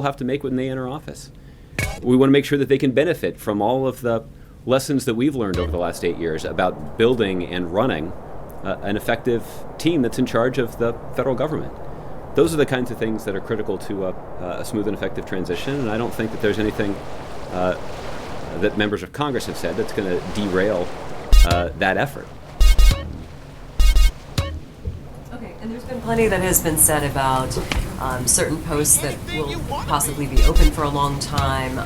have to make when they enter office. We want to make sure that they can benefit from all of the lessons that we've learned over the last 8 years about building and running an effective team that's in charge of the federal government. Those are the kinds of things that are critical to a smooth and effective transition, and I don't think that there's anything that members of Congress have said that's going to derail that effort. Okay, and there's been plenty that has been said about certain posts that will possibly be open for a long time,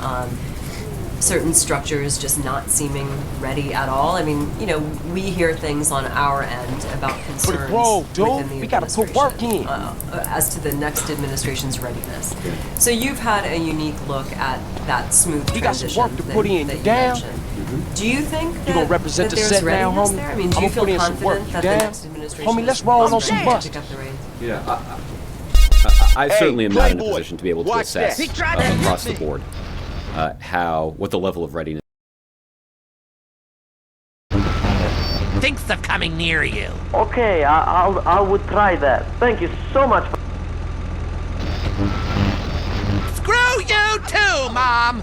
certain structures just not seeming ready at all. I mean, you know, we hear things on our end about concerns within the we gotta put work in as to the next administration's readiness. So you've had a unique look at that smooth transition. You got some work to put in. that you Down. mentioned. Do you think that, You gonna represent that the there's set now, readiness homie? there? I mean, do you I'ma feel put in some work. confident You that the down? next administration Homie, let's roll on some bust. pick up the reins? Yeah, I certainly am not in a position to be able to assess across the board what the level of readiness. Thinks of coming near you. Okay, I would try that. Thank you so much. Screw you too, Mom!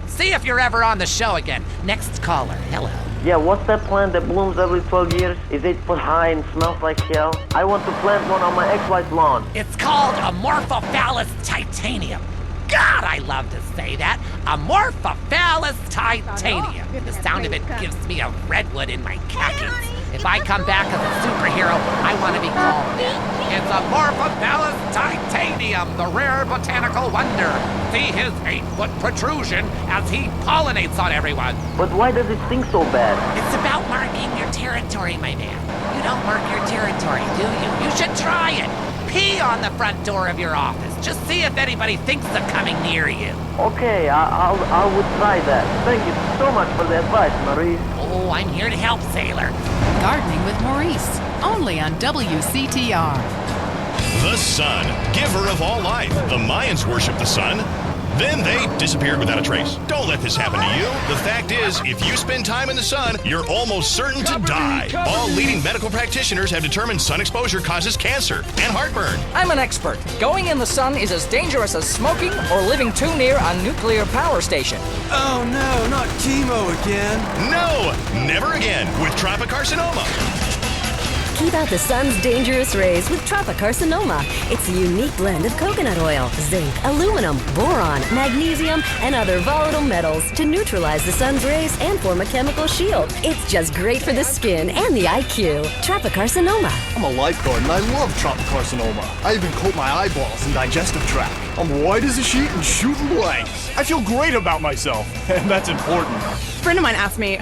See if you're ever on the show again. Next caller, hello. Yeah, what's that plant that blooms every 12 years? Is 8 foot high and smells like hell? I want to plant one on my ex-wife's lawn. It's called Amorphophallus titanium. God, I love to say that. Amorphophallus titanium. The sound of it gives me a redwood in my khakis. If I come back as a superhero, I want to be called that. It's Amorphophallus titanium, the rare botanical wonder. See his 8-foot protrusion as he pollinates on everyone. But why does it stink so bad? It's about marking your territory, my man. You don't mark your territory, do you? You should try it. Pee on the front door of your office. Just see if anybody thinks of coming near you. Okay, I would try that. Thank you so much for the advice, Marie. Oh, I'm here to help, sailor. Gardening with Maurice, only on WCTR. The sun, giver of all life. The Mayans worship the sun. Then they disappeared without a trace. Don't let this happen to you. The fact is, if you spend time in the sun, you're almost certain to die. All leading medical practitioners have determined sun exposure causes cancer and heartburn. I'm an expert. Going in the sun is as dangerous as smoking or living too near a nuclear power station. Oh no, not chemo again. No, never again with tropicarcinoma. Keep out the sun's dangerous rays with Tropicarcinoma. It's a unique blend of coconut oil, zinc, aluminum, boron, magnesium, and other volatile metals to neutralize the sun's rays and form a chemical shield. It's just great for the skin and the IQ. Tropicarcinoma. I'm a lifeguard and I love tropicarcinoma. I even coat my eyeballs and digestive tract. I'm white as a sheet and shooting blanks. I feel great about myself, and that's important. A friend of mine asked me,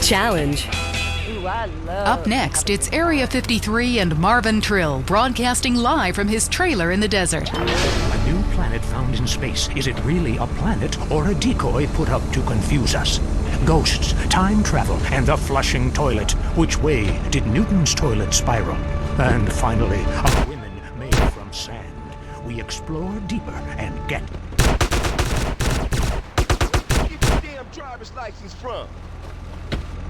Challenge. Up next, it's Area 53 and Marvin Trill broadcasting live from his trailer in the desert. A new planet found in space. Is it really a planet or a decoy put up to confuse us? Ghosts, time travel, and the flushing toilet. Which way did Newton's toilet spiral? And finally, a women made from sand. We explore deeper and get... Get your damn driver's license from?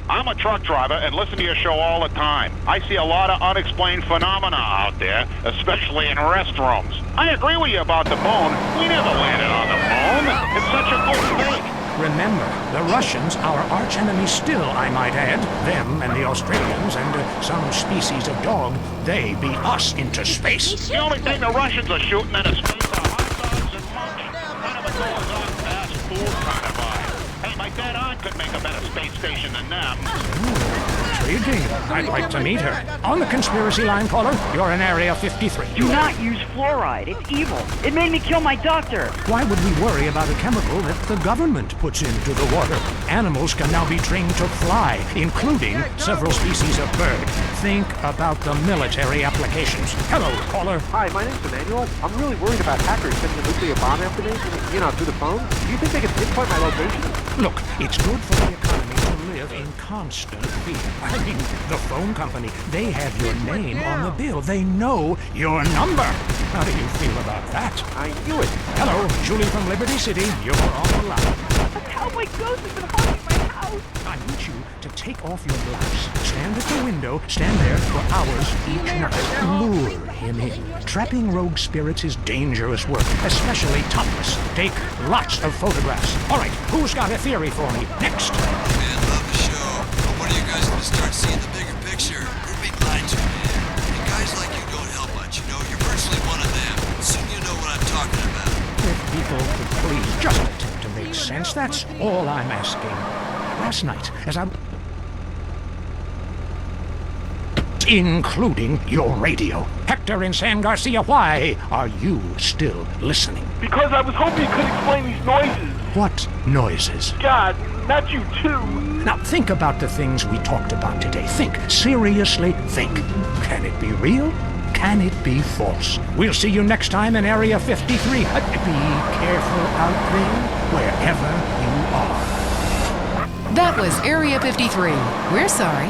I'm a truck driver and listen to your show all the time. I see a lot of unexplained phenomena out there, especially in restrooms. I agree with you about the moon. We never landed on the moon. It's such a good thing. Remember, the Russians, our arch-enemy still, I might add, them and the Australians and some species of dog, they beat us into space. The only thing the Russians are shooting at space are hot dogs and lunch. Kind of a goes-on fast food kind of vibe. Hey, my dead aunt could make a better space station than them. Intriguing. I'd like to meet her. On the conspiracy line, caller, you're in Area 53. Do not use fluoride. It's evil. It made me kill my doctor. Why would we worry about a chemical that the government puts into the water? Animals can now be trained to fly, including several species of bird. Think about the military applications. Hello, caller. Hi, my name's Emmanuel. I'm really worried about hackers sending a nuclear bomb after me, through the phone. Do you think they can pinpoint my location? Look, it's good for the economy to live in constant fear. I mean, the phone company, they have your name on the bill. They know your number. How do you feel about that? I knew it. Hello, Julie from Liberty City. You're on the line. A cowboy ghost has been haunting my house. I need you to take off your blouse. Stand at the window, stand there for hours each night. Lure him in. Trapping rogue spirits is dangerous work, especially topless. Take lots of photographs. All right, who's got a theory for me? Next. Man, love the show. But when are you guys gonna start seeing the bigger picture? We're being lied to, man. And guys like you don't help much, you know? You're virtually one of them. Soon you know what I'm talking about. If people could please just attempt to make sense, that's all I'm asking. Last night, as I... including your radio. Hector and San Garcia, why are you still listening? Because I was hoping you could explain these noises. What noises? God, not you too. Now think about the things we talked about today. Think. Seriously, think. Can it be real? Can it be false? We'll see you next time in Area 53. Be careful out there, wherever you are. That was Area 53. We're sorry.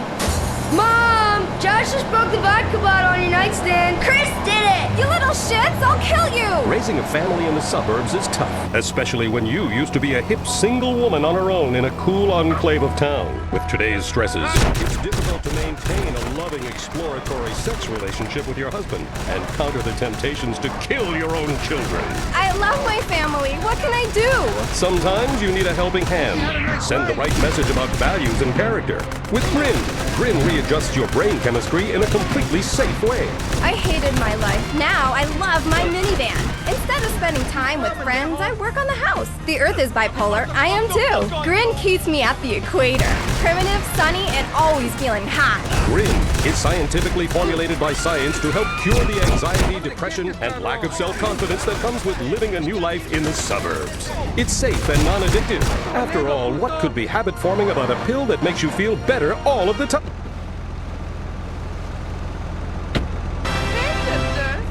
Mom! Josh just broke the vodka bottle on your nightstand. Chris did it! You little shits, I'll kill you! Raising a family in the suburbs is tough, especially when you used to be a hip single woman on her own in a cool enclave of town. With today's stresses, it's difficult to maintain a loving, exploratory sex relationship with your husband and counter the temptations to kill your own children. I love my family. What can I do? Sometimes you need a helping hand. Send the right message about values and character. With Grin, Grin readjusts your brain chemistry in a completely safe way. I hated my life. Now I love my minivan. Instead of spending time with friends, I work on the house. The Earth is bipolar. I am too. Grin keeps me at the equator. Primitive, sunny, and always feeling hot. Grin is scientifically formulated by science to help cure the anxiety, depression, and lack of self-confidence that comes with living a new life in the suburbs. It's safe and non-addictive. After all, what could be habit-forming about a pill that makes you feel better all of the time?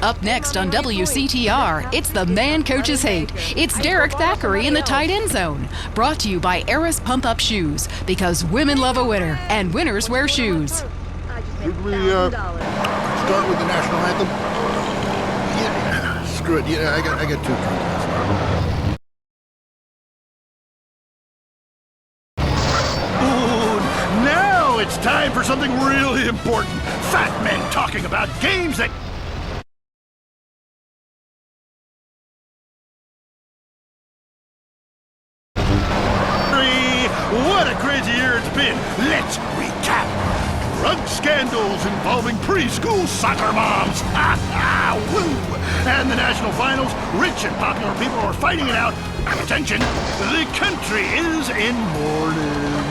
Up next on WCTR, it's the Man Coaches Hate. It's Derek Thackeray in the tight end zone. Brought to you by Eris Pump Up Shoes, because women love a winner, and winners wear shoes. Should we start with the national anthem? Yeah, screw it. Yeah, I got two contests. Ooh, now it's time for something really important. Fat men talking about games that... What a crazy year it's been. Let's recap. Drug scandals involving preschool soccer moms. Ha ha! Woo! And the national finals, rich and popular people are fighting it out. Attention, the country is in mourning.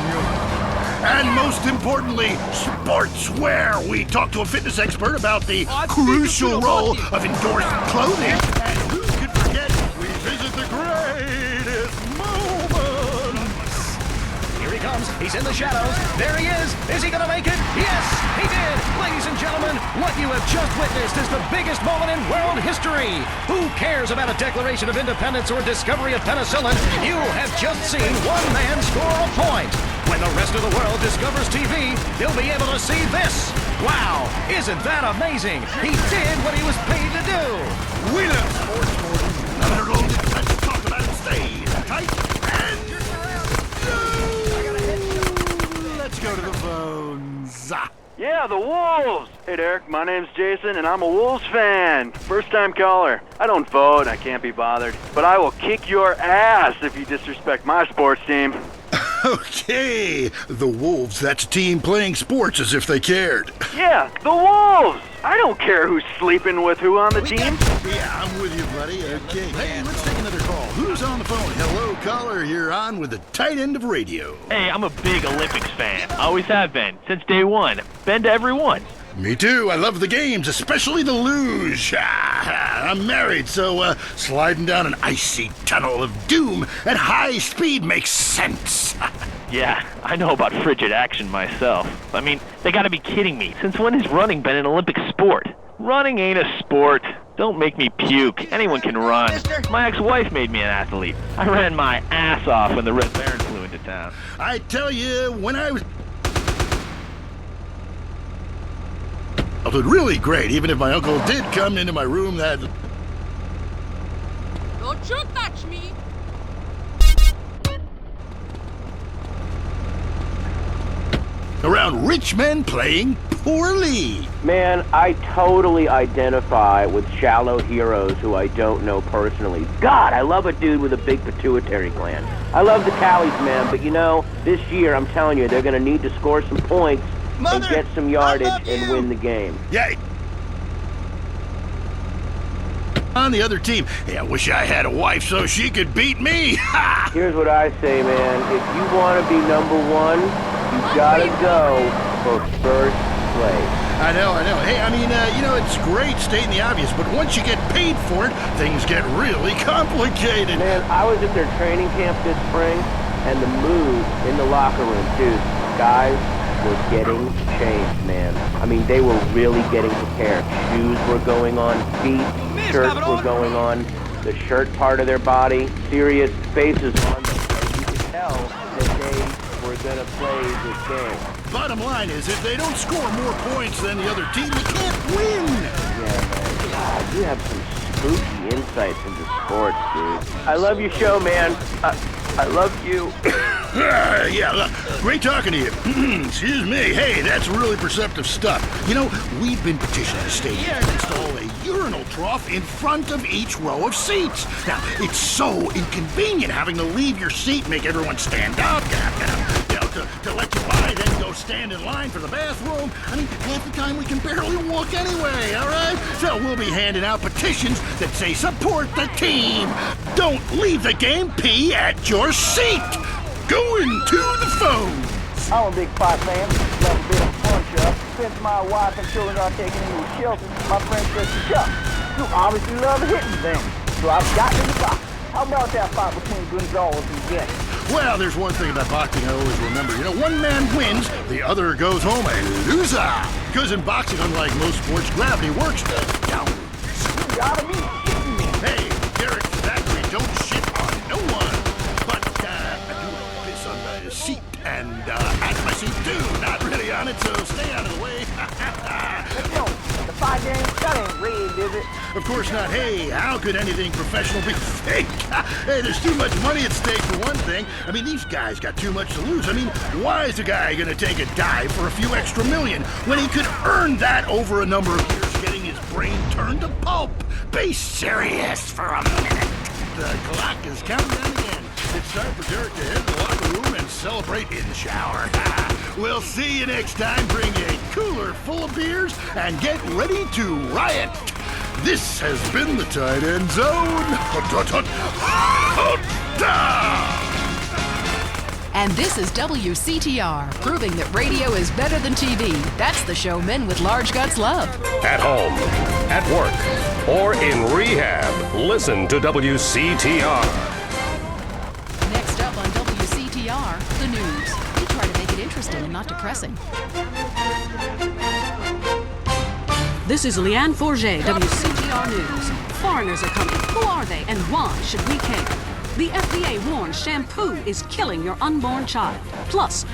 And most importantly, sportswear. We talked to a fitness expert about the crucial role of endorsed clothing. And who could forget, we visit the greatest moments. Here he comes. He's in the shadows. There he is. Is he going to make it? Yes, he did. Ladies and gentlemen, what you have just witnessed is the biggest moment in world history. Who cares about a Declaration of Independence or discovery of penicillin? You have just seen one man score a point. When the rest of the world discovers TV, they'll be able to see this. Wow, isn't that amazing? He did what he was paid to do. We love sports more than another load. Let's talk about it. Stay tight and let's go to the phones. Yeah, the Wolves! Hey, Derek, my name's Jason, and I'm a Wolves fan. First-time caller. I don't vote, I can't be bothered. But I will kick your ass if you disrespect my sports team. Okay, the Wolves, that's a team playing sports as if they cared. Yeah, the Wolves! I don't care who's sleeping with who on the team. Yeah, I'm with you, buddy. Okay, hey, let's take another call. Who's on the phone? Hello, caller. You're on with the tight end of radio. Hey, I'm a big Olympics fan. Always have been, since day one. Been to every one. Me too. I love the games, especially the luge. I'm married, so sliding down an icy tunnel of doom at high speed makes sense. Yeah, I know about frigid action myself. I mean, they gotta be kidding me. Since when has running been an Olympic sport? Running ain't a sport. Don't make me puke. Anyone can run. My ex-wife made me an athlete. I ran my ass off when the Red Baron flew into town. I tell you, when I was... I felt really great, even if my uncle did come into my room that... Don't you touch me! around rich men playing poorly. Man, I totally identify with shallow heroes who I don't know personally. God, I love a dude with a big pituitary gland. I love the Callies, man, but you know, this year, I'm telling you, they're going to need to score some points and get some yardage and win the game. Yeah. On the other team, hey, I wish I had a wife so she could beat me. Here's what I say, man. If you want to be number one, you gotta go for first place. I know. Hey, I mean, it's great stating the obvious, but once you get paid for it, things get really complicated. Man, I was at their training camp this spring, and the mood in the locker room, dude, guys were getting changed, man. I mean, they were really getting prepared. Shoes were going on, feet, shirts were going on, the shirt part of their body, serious faces on them. You could tell that they were going to play this game. Bottom line is, if they don't score more points than the other team, they can't win. Yeah, man. God, you have some spooky insights into sports, dude. I love your show, man. I love you. Yeah, great talking to you. Excuse me. Hey, that's really perceptive stuff. You know, we've been petitioning the stadium to install a urinal trough in front of each row of seats. Now, it's so inconvenient having to leave your seat, make everyone stand up, to let you by, then go stand in line for the bathroom. I mean, half the time we can barely walk anyway, all right? So we'll be handing out petitions that say support the team. Don't leave the game, pee at your seat. Going to the phone. I'm a big fight fan. Love a bit of punch-up. Since my wife and children are taken into a shelter, my friend says, Chuck, you obviously love hitting things. So I've got in the box. How about that fight between Gonzalez and Getty? Well, there's one thing about boxing I always remember. You know, one man wins, the other goes home a loser. Because in boxing, unlike most sports, gravity works down. You gotta be shitting me. Hey, Derek, Zachary, don't shit on no one. But I do piss on my seat and at my seat too. Not really on it, so stay out of the way. Let's go. The fight game, that ain't rigged, is it? Of course not. Hey, how could anything professional be fake? Hey, there's too much money at stake for one thing. I mean, these guys got too much to lose. I mean, why is a guy gonna take a dive for a few extra million when he could earn that over a number of years getting his brain turned to pulp? Be serious for a minute. The clock is counting down again. It's time for Derek to hit the locker room and celebrate in the shower. We'll see you next time. Bring a cooler full of beers and get ready to riot. This has been the Tight End Zone. And this is WCTR, proving that radio is better than TV. That's the show men with large guts love. At home, at work, or in rehab, listen to WCTR. Next up on WCTR, the news. We try to make it interesting and not depressing. This is Leanne Forget, WCTR News. Foreigners are coming. Who are they and why should we care? The FDA warns shampoo is killing your unborn child. Plus,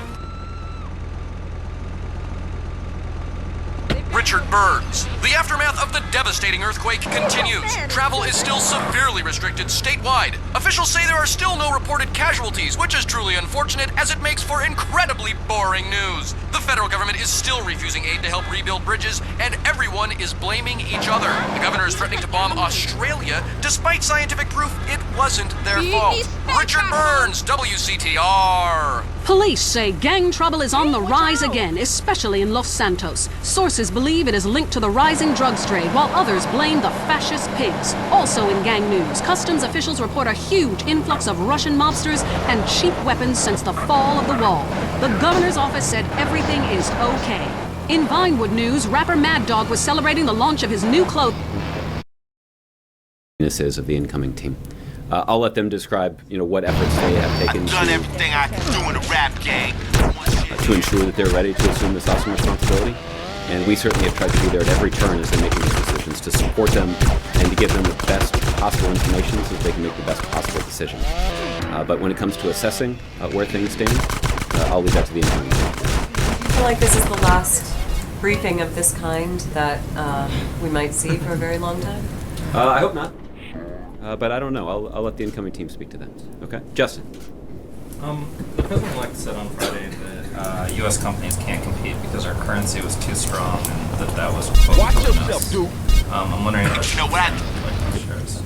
Richard Burns. The aftermath of the devastating earthquake continues. Travel is still severely restricted statewide. Officials say there are still no reported casualties, which is truly unfortunate as it makes for incredibly boring news. The federal government is still refusing aid to help rebuild bridges, and everyone is blaming each other. The governor is threatening to bomb Australia, despite scientific proof it wasn't their fault. Richard Burns, WCTR. police say gang trouble is on the rise again, especially in Los Santos. Sources believe it is linked to the rising drugs trade, while others blame the fascist pigs. Also in gang news, customs officials report a huge influx of Russian mobsters and cheap weapons since the fall of the wall. The governor's office said everything is okay. In Vinewood news, rapper Mad Dog was celebrating the launch of his new clothing. This is of the incoming team. I'll let them describe, what efforts they have taken everything I can do in the rap game to ensure that they're ready to assume this awesome responsibility. And we certainly have tried to be there at every turn as they're making these decisions to support them and to give them the best possible information so that they can make the best possible decision. But when it comes to assessing where things stand, I'll leave that to the incoming team. Do you feel like this is the last briefing of this kind that we might see for a very long time? I hope not. But I don't know. I'll let the incoming team speak to them. Okay? Justin. The president-elect said on Friday that U.S. companies can't compete because our currency was too strong and that was Watch yourself, dude. I'm wondering if You know what? shares.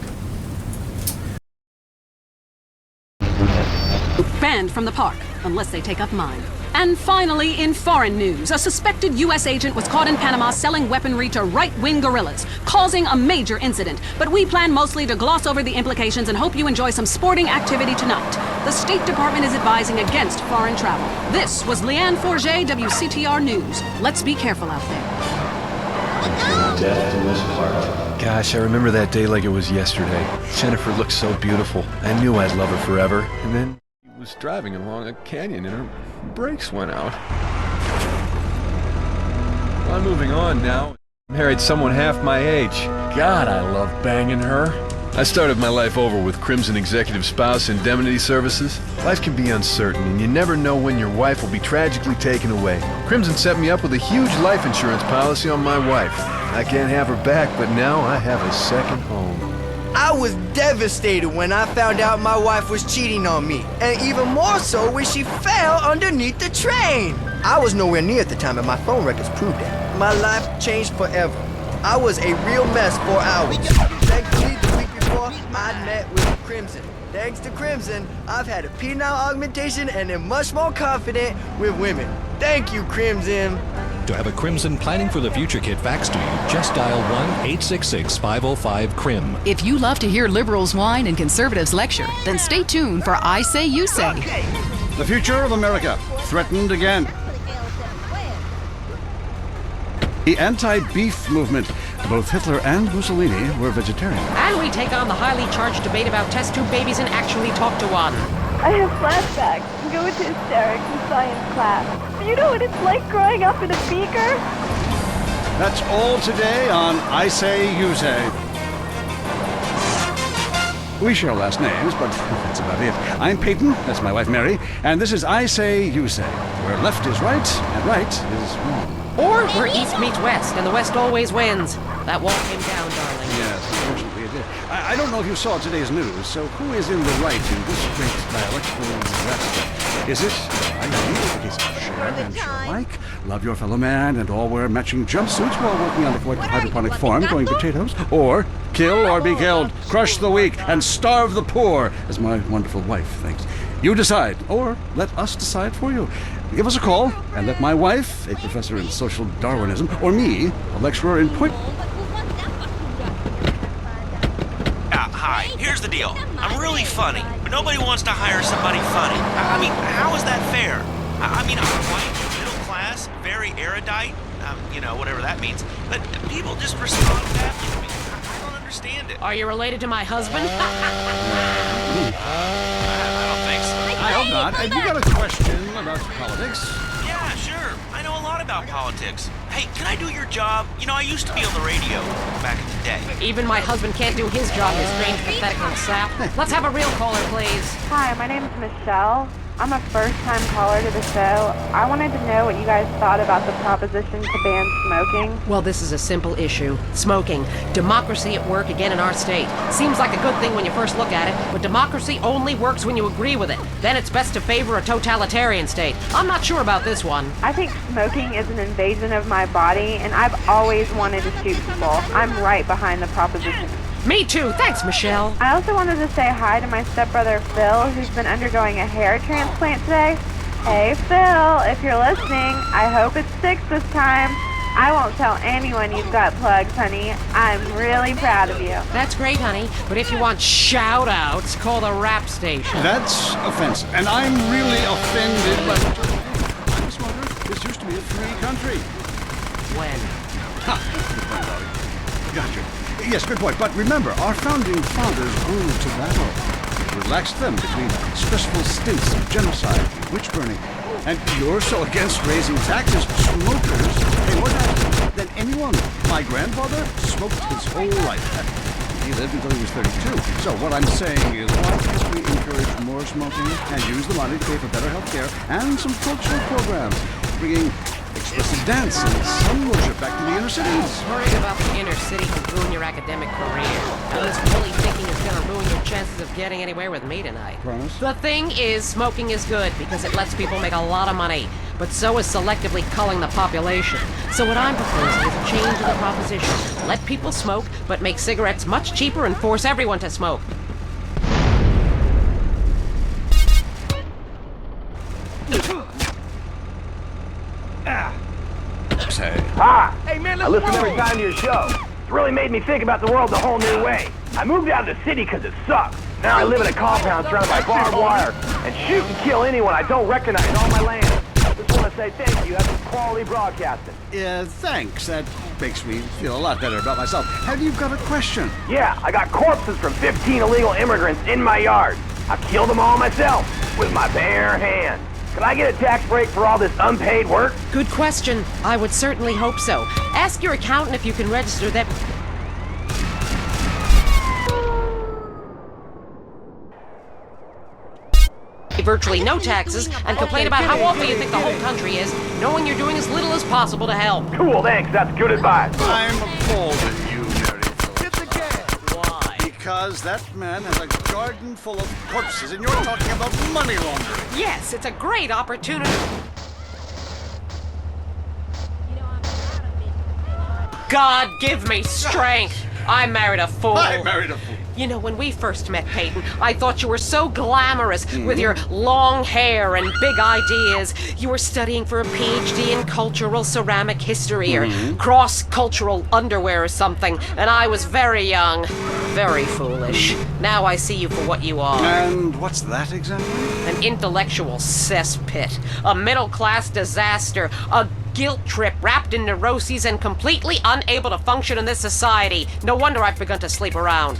Banned from the park, unless they take up mine. And finally, in foreign news, a suspected U.S. agent was caught in Panama selling weaponry to right-wing guerrillas, causing a major incident. But we plan mostly to gloss over the implications and hope you enjoy some sporting activity tonight. The State Department is advising against foreign travel. This was Leanne Forget, WCTR News. Let's be careful out there. Gosh, I remember that day like it was yesterday. Jennifer looked so beautiful. I knew I'd love her forever. And then she was driving along a canyon and her brakes went out. Well, I'm moving on now. Married someone half my age. God, I love banging her. I started my life over with Crimson Executive Spouse Indemnity Services. Life can be uncertain, and you never know when your wife will be tragically taken away. Crimson set me up with a huge life insurance policy on my wife. I can't have her back, but now I have a second home. I was devastated when I found out my wife was cheating on me, and even more so when she fell underneath the train. I was nowhere near at the time, and my phone records proved it. My life changed forever. I was a real mess for hours. Thankfully, the week before, I met with Crimson. Thanks to Crimson, I've had a penile augmentation and am much more confident with women. Thank you, Crimson. To have a Crimson Planning for the Future kit faxed to you, just dial 1-866-505-CRIM. If you love to hear liberals whine and conservatives lecture, then stay tuned for I Say You Say. The future of America, threatened again. The anti-beef movement. Both Hitler and Mussolini were vegetarian. And we take on the highly charged debate about test tube babies and actually talk to one. I have flashbacks and go into hysterics in science class. Do you know what it's like growing up in a beaker? That's all today on I Say You Say. We share last names, but that's about it. I'm Peyton, that's my wife Mary, and this is I Say You Say, where left is right and right is wrong. Or where East meets West, and the West always wins. That wall came down, darling. Yes, unfortunately it did. I don't know if you saw today's news, so who is in the right in this great dialectical disaster? Is it, I know, it is share and share alike, love your fellow man, and all wear matching jumpsuits while working on the collective hydroponic farm growing potatoes? Or kill or be killed, crush the weak, and starve the poor, as my wonderful wife thinks. You decide, or let us decide for you. Give us a call, and let my wife, a professor in social Darwinism, or me, a lecturer in point... Hi, here's the deal. I'm really funny, but nobody wants to hire somebody funny. I mean, how is that fair? I mean, I'm white, middle class, very erudite, you know, whatever that means, but people just respond badly to me. I don't understand it. Are you related to my husband? I don't think so. I hope not. Have you got a question about politics? Yeah, sure. I know a lot about politics. Hey, can I do your job? You know, I used to be on the radio back in the day. Even my husband can't do his job, you strange, pathetic little sap. Let's have a real caller, please. Hi, my name is Michelle. I'm a first-time caller to the show. I wanted to know what you guys thought about the proposition to ban smoking. Well, this is a simple issue. Smoking. Democracy at work again in our state. Seems like a good thing when you first look at it, but democracy only works when you agree with it. Then it's best to favor a totalitarian state. I'm not sure about this one. I think smoking is an invasion of my body, and I've always wanted to shoot people. I'm right behind the proposition. Me too. Thanks, Michelle. I also wanted to say hi to my stepbrother Phil, who's been undergoing a hair transplant today. Hey, Phil, if you're listening, I hope it's 6 this time. I won't tell anyone you've got plugs, honey. I'm really proud of you. That's great, honey. But if you want shout-outs, call the rap station. That's offensive, and I'm really offended by what you're saying. I'm a smoker. This used to be a free country. When? Ha! Good point, Bobby. Gotcha. Yes, good point. But remember, our founding fathers grew tobacco. It relaxed them between stressful stints of genocide and witch-burning. And you're so against raising taxes for smokers pay more taxes than anyone. My grandfather smoked his whole life. He lived until he was 32. So what I'm saying is, why can't we encourage more smoking and use the money to pay for better health care and some cultural programs, bringing It's dance and sun worship back to the inner cities. Worried about the inner city will ruin your academic career. And this woolly thinking is gonna ruin your chances of getting anywhere with me tonight. Promise? The thing is, smoking is good because it lets people make a lot of money. But so is selectively culling the population. So what I'm proposing is a change in the proposition. Let people smoke, but make cigarettes much cheaper and force everyone to smoke. Hi! Hey man, I listen every time to your show. It's really made me think about the world a whole new way. I moved out of the city because it sucks. Now I live in a compound surrounded by barbed wire and shoot and kill anyone I don't recognize on my land. Just want to say thank you. That's some quality broadcasting. Yeah, thanks. That makes me feel a lot better about myself. Have you got a question? Yeah, I got corpses from 15 illegal immigrants in my yard. I killed them all myself with my bare hands. Could I get a tax break for all this unpaid work? Good question. I would certainly hope so. Ask your accountant if you can register them. Virtually no taxes and complain about how awful you think the whole country is, knowing you're doing as little as possible to help. Cool, thanks. That's good advice. I'm appalled at you, Mary. Hit the gas. Why? Because that man has a garden full of corpses and you're talking about money laundering. Yes, it's a great opportunity. God give me strength. I married a fool. I married a fool. You know, when we first met, Peyton, I thought you were so glamorous with your long hair and big ideas. You were studying for a PhD in cultural ceramic history or cross-cultural underwear or something, and I was very young, very foolish. Now I see you for what you are. And what's that exactly? An intellectual cesspit, a middle-class disaster, a guilt trip wrapped in neuroses and completely unable to function in this society. No wonder I've begun to sleep around.